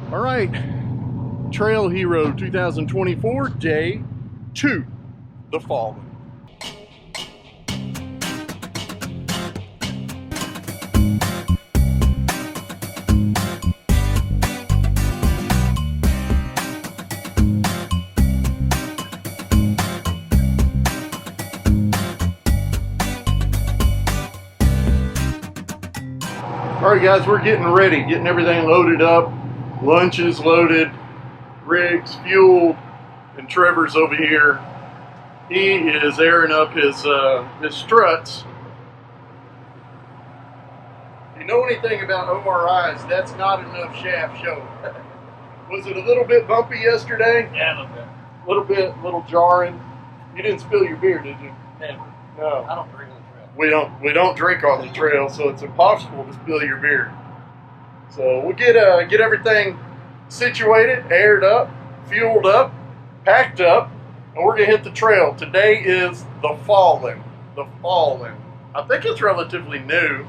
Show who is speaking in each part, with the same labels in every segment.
Speaker 1: All right, Trail Hero 2024, day 2, The Fallen. All right, guys, we're getting ready, getting everything loaded up. Lunch is loaded, rigs fueled, and Trevor's over here. He is airing up his struts. If you know anything about ORIs, that's not enough shaft show. Was it a little bit bumpy yesterday?
Speaker 2: Yeah, a little bit.
Speaker 1: A little jarring. You didn't spill your beer, did you?
Speaker 2: Never.
Speaker 1: No.
Speaker 2: I don't drink on the trail.
Speaker 1: We don't drink on the trail, so it's impossible to spill your beer. So we'll get everything situated, aired up, fueled up, packed up, and we're gonna hit the trail. Today is the Fallen. The Fallen. I think it's relatively new,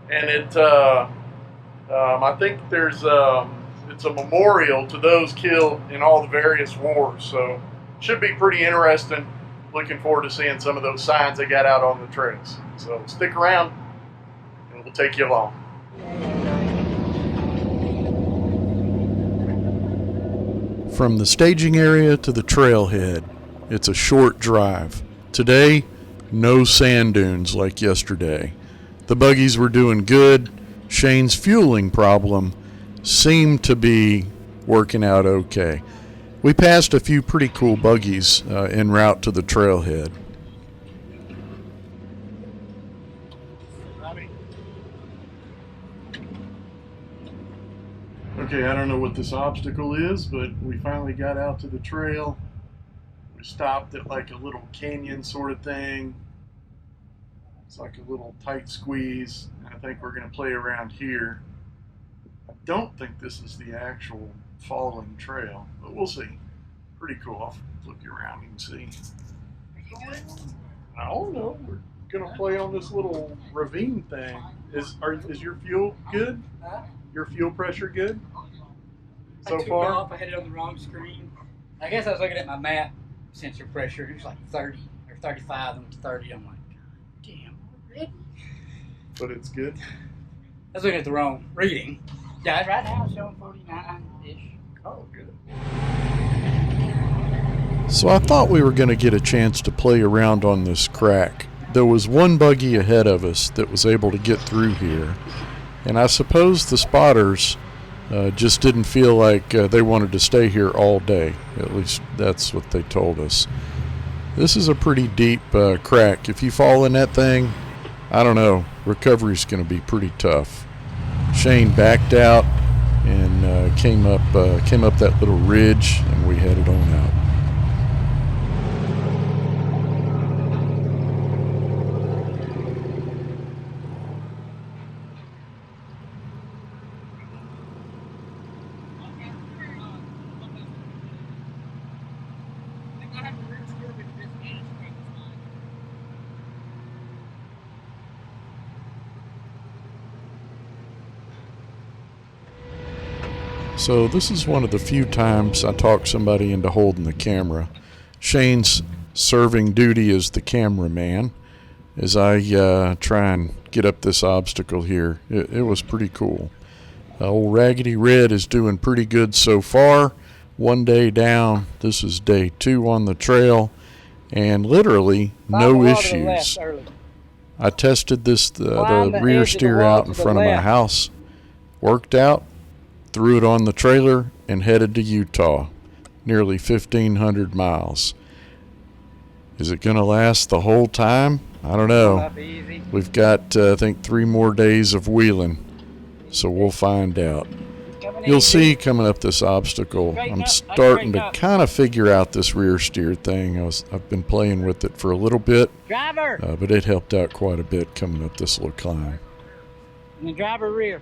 Speaker 1: and I think there's it's a memorial to those killed in all the various wars. So should be pretty interesting. Looking forward to seeing some of those signs they got out on the trails. So stick around, and we'll take you along. From the staging area to the trailhead, it's a short drive. Today, no sand dunes like yesterday. The buggies were doing good. Shane's fueling problem seemed to be working out okay. We passed a few pretty cool buggies en route to the trailhead. Okay, I don't know what this obstacle is, but we finally got out to the trail. We stopped at like a little canyon sort of thing. It's like a little tight squeeze. I think we're going to play around here. I don't think this is the actual Fallen Trail, but we'll see. Pretty cool. I'll flip you around, you can see. I don't know. We're going to play on this little ravine thing. Is your fuel good? Your fuel pressure good? So
Speaker 2: I took
Speaker 1: far?
Speaker 2: off. I had it on the wrong screen. I guess I was looking at my map sensor pressure. It was like 30 or 35, and it was 30. I'm like, damn, already?
Speaker 1: But it's good.
Speaker 2: I was looking at the wrong reading. Yeah, right now it's showing 49-ish.
Speaker 1: Oh, good. So I thought we were going to get a chance to play around on this crack. There was one buggy ahead of us that was able to get through here. And I suppose the spotters just didn't feel like they wanted to stay here all day. At least that's what they told us. This is a pretty deep crack. If you fall in that thing, I don't know, recovery's going to be pretty tough. Shane backed out and came up that little ridge, and we headed on out. So this is one of the few times I talk somebody into holding the camera. Shane's serving duty as the cameraman as I try and get up this obstacle here. It was pretty cool. Old Raggedy Red is doing pretty good so far. One day down. This is day 2 on the trail, and literally no issues. I tested the rear steer out in front of my house. Worked out. Threw it on the trailer and headed to Utah, nearly 1,500 miles. Is it going to last the whole time? I don't know. We've got, I think, 3 more days of wheeling, so we'll find out. You'll see coming up this obstacle, I'm starting to kind of figure out this rear steer thing. I've been playing with it for a little bit, but it helped out quite a bit coming up this little climb.
Speaker 2: And the driver rear.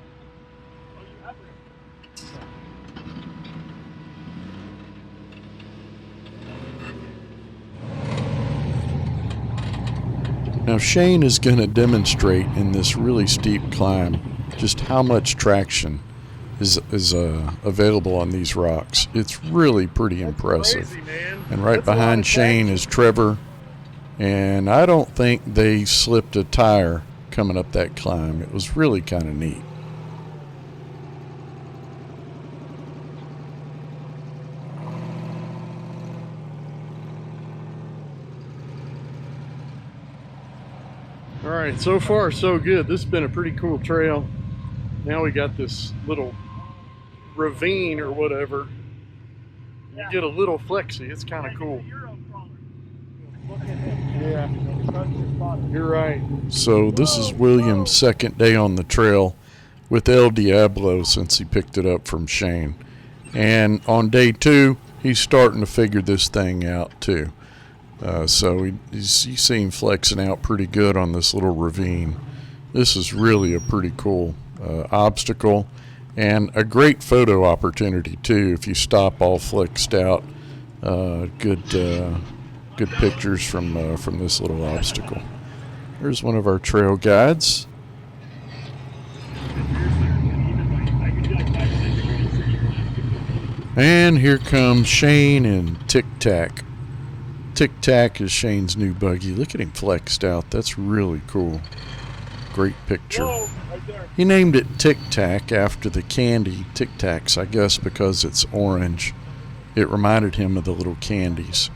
Speaker 1: Now Shane is going to demonstrate in this really steep climb just how much traction is available on these rocks. It's really pretty impressive.
Speaker 3: Crazy, man.
Speaker 1: And right
Speaker 3: That's a lot
Speaker 1: behind
Speaker 3: of
Speaker 1: Shane
Speaker 3: traction.
Speaker 1: is Trevor. And I don't think they slipped a tire coming up that climb. It was really kind of neat.
Speaker 3: All right, so far so good. This has been a pretty cool trail. Now we got this little ravine or whatever. You get a little flexy. It's kind of cool. Yeah, you're right.
Speaker 1: So this is William's second day on the trail with El Diablo since he picked it up from Shane. And on day 2, he's starting to figure this thing out too. So you see him flexing out pretty good on this little ravine. This is really a pretty cool obstacle and a great photo opportunity too if you stop all flexed out. Good pictures from this little obstacle. Here's one of our trail guides. And here comes Shane and Tic Tac. Tic Tac is Shane's new buggy. Look at him flexed out. That's really cool. Great picture. He named it Tic Tac after the candy Tic Tacs, I guess because it's orange. It reminded him of the little candies.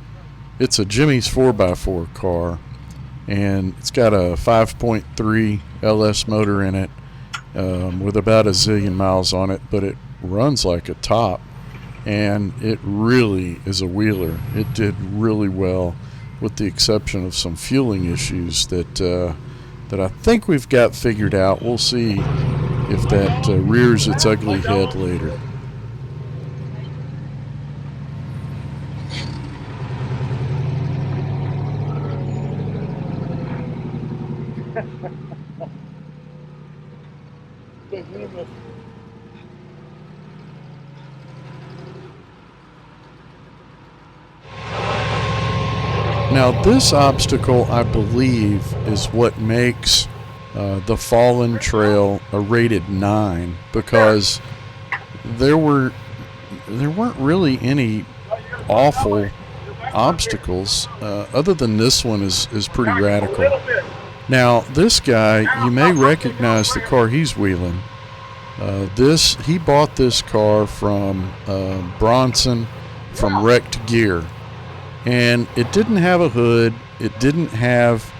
Speaker 1: It's a Jimmy's 4x4 car, and it's got a 5.3 LS motor in it with about a zillion miles on it, but it runs like a top. And it really is a wheeler. It did really well, with the exception of some fueling issues that I think we've got figured out. We'll see if that rears its ugly head later. Now this obstacle, I believe, is what makes the Fallen Trail a rated 9, because there weren't really any awful obstacels other than this one is pretty radical. Now this guy, you may recognize the car he's wheeling. He bought this car from Bronson from Wrecked Gear. And it didn't have a hood, it didn't have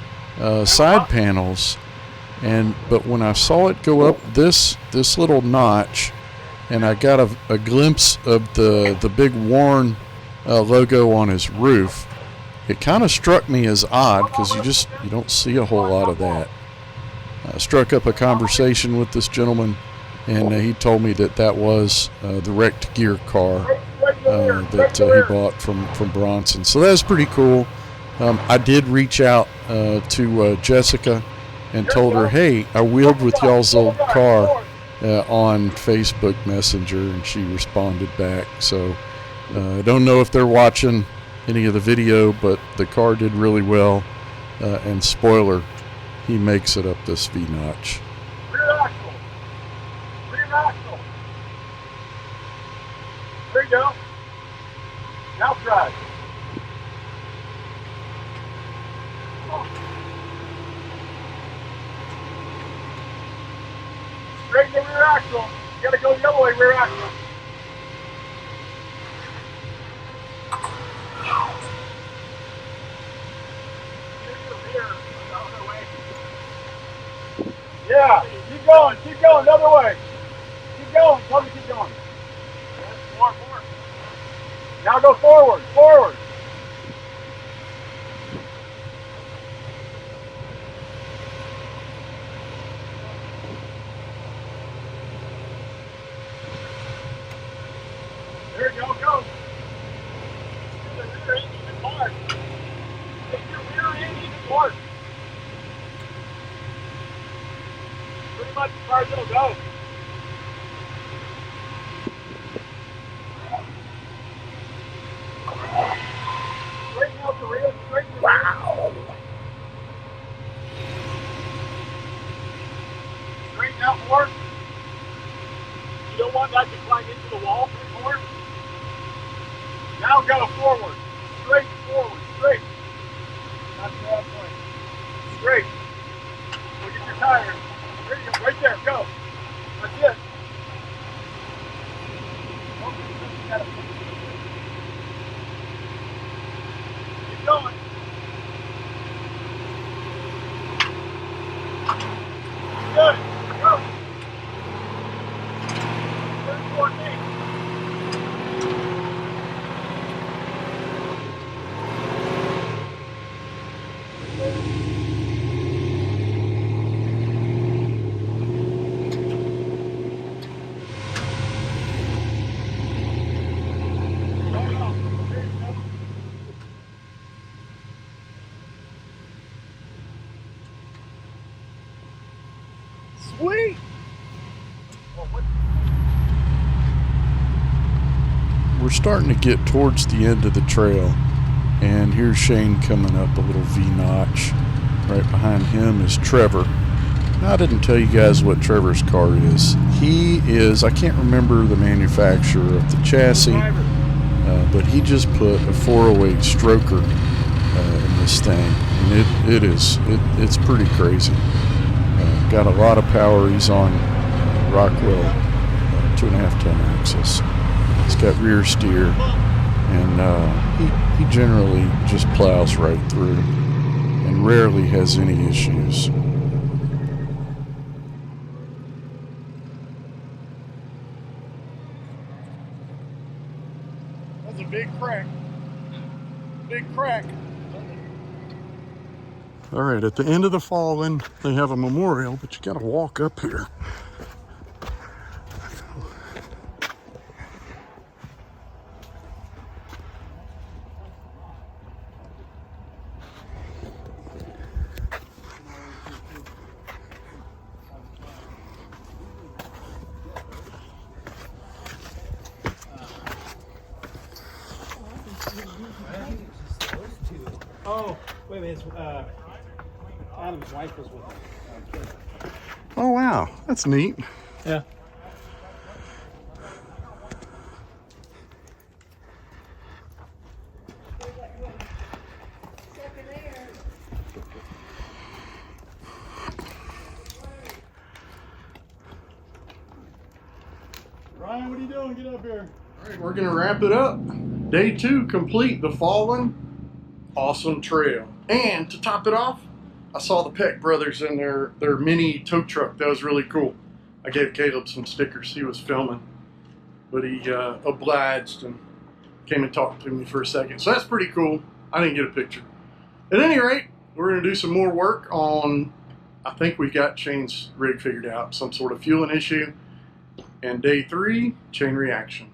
Speaker 1: side panels, but when I saw it go up this little notch, and I got a glimpse of the big Warren logo on his roof, it kind of struck me as odd because you don't see a whole lot of that. I struck up a conversation with this gentleman, and he told me that was the Wrecked Gear car that he bought from Bronson. So that's pretty cool. I did reach out to Jessica and told her, hey, I wheeled with y'all's old car on Facebook Messenger, and she responded back. So I don't know if they're watching any of the video, but the car did really well. And spoiler, he makes it up this V-notch.
Speaker 4: Rear axle. Rear axle. There you go. Now try. Straighten the rear axle. You gotta go the other way, rear axle. Yeah, keep going, the other way. Keep going, tell me keep going. More. Now go forward. There you go. Get the rear end even hard. Get your rear end even hard. Pretty much as far as it'll go. Straighten out the rear, straighten the rear. Wow. Straighten out more. You don't want go forward. Straight forward. Straight. Not the wrong way. Straight. Look at your tires. There you go. Right there. Go. That's it. Keep going. Good. Go. 14.
Speaker 3: Sweet.
Speaker 1: We're starting to get towards the end of the trail, and here's Shane coming up a little V-notch. Right behind him is Trevor. Now, I didn't tell you guys what Trevor's car is. He is, I can't remember the manufacturer of the chassis, but he just put a 408 stroker in this thing, and it's pretty crazy. Got a lot of power. He's on Rockwell 2.5 ton axles. It's got rear steer, and he generally just plows right through and rarely has any issues.
Speaker 3: That's a big crack. Big crack. All right, at the end of the Fallen, they have a memorial, but you got to walk up here.
Speaker 5: Oh, wait a minute. Adam's wife was with him.
Speaker 3: Oh, wow. That's neat.
Speaker 5: Yeah.
Speaker 3: Ryan, what are you doing? Get up here. All right, we're going to wrap it up. Day 2 complete, the Fallen. Awesome trail. And to top it off, I saw the Peck brothers in their mini tow truck. That was really cool. I gave Caleb some stickers. He was filming, but he obliged and came and talked to me for a second. So that's pretty cool. I didn't get a picture. At any rate, we're going to do some more work on, I think we got Shane's rig figured out, some sort of fueling issue. And day 3, chain reaction.